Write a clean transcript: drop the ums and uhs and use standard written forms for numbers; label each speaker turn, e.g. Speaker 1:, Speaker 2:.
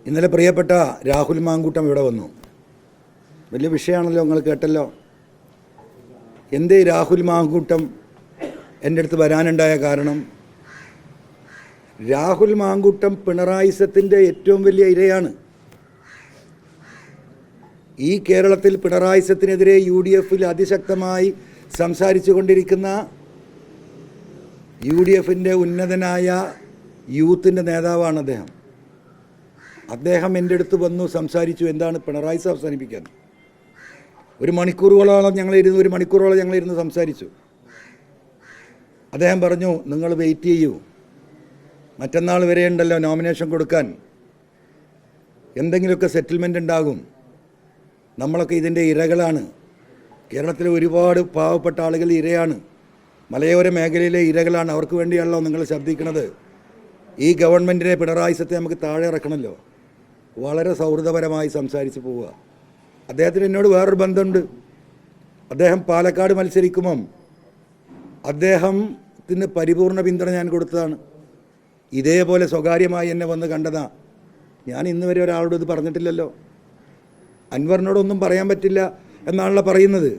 Speaker 1: ഇന്നലെ പ്രിയപ്പെട്ട രാഹുൽ മാങ്കൂട്ടം ഇവിടെ വന്നു. വലിയ വിഷയമാണല്ലോ, നിങ്ങൾ കേട്ടല്ലോ. എന്തേ രാഹുൽ മാങ്കൂട്ടം എൻ്റെ അടുത്ത് വരാനുണ്ടായ കാരണം? രാഹുൽ മാങ്കൂട്ടം പിണറായിസത്തിൻ്റെ ഏറ്റവും വലിയ ഇരയാണ്. ഈ കേരളത്തിൽ പിണറായിസത്തിനെതിരെ UDF-ൽ അതിശക്തമായി സംസാരിച്ചു കൊണ്ടിരിക്കുന്ന UDF-ൻ്റെ ഉന്നതനായ യൂത്തിൻ്റെ നേതാവാണ് അദ്ദേഹം. അദ്ദേഹം എൻ്റെ അടുത്ത് വന്നു സംസാരിച്ചു. എന്താണ് പിണറായിസ് അവസാനിപ്പിക്കാൻ? ഒരു മണിക്കൂറോളം ഞങ്ങളിരുന്ന് സംസാരിച്ചു. അദ്ദേഹം പറഞ്ഞു, നിങ്ങൾ വെയിറ്റ് ചെയ്യൂ, മറ്റന്നാൾ വരെ ഉണ്ടല്ലോ നോമിനേഷൻ കൊടുക്കാൻ, എന്തെങ്കിലുമൊക്കെ സെറ്റിൽമെൻ്റ് ഉണ്ടാകും. നമ്മളൊക്കെ ഇതിൻ്റെ ഇരകളാണ്. കേരളത്തിലെ ഒരുപാട് പാവപ്പെട്ട ആളുകൾ ഇരയാണ്, മലയോര മേഖലയിലെ ഇരകളാണ്. അവർക്ക് വേണ്ടിയാണല്ലോ നിങ്ങൾ ശബ്ദിക്കുന്നത്. ഈ ഗവൺമെൻറ്റിനെ, പിണറായിസത്തെ നമുക്ക് താഴെ ഇറക്കണമല്ലോ. വളരെ സൗഹൃദപരമായി സംസാരിച്ച് പോവുക. അദ്ദേഹത്തിന് എന്നോട് വേറൊരു ബന്ധമുണ്ട്. അദ്ദേഹം പാലക്കാട് മത്സരിക്കുമ്പം അദ്ദേഹത്തിന് പരിപൂർണ പിന്തുണ ഞാൻ കൊടുത്തതാണ്. ഇതേപോലെ സ്വകാര്യമായി എന്നെ വന്ന് കണ്ടതാ. ഞാൻ ഇന്ന് വരെ ഒരാളോട് ഇത് പറഞ്ഞിട്ടില്ലല്ലോ. അൻവറിനോടൊന്നും പറയാൻ പറ്റില്ല എന്നാണല്ലോ പറയുന്നത്.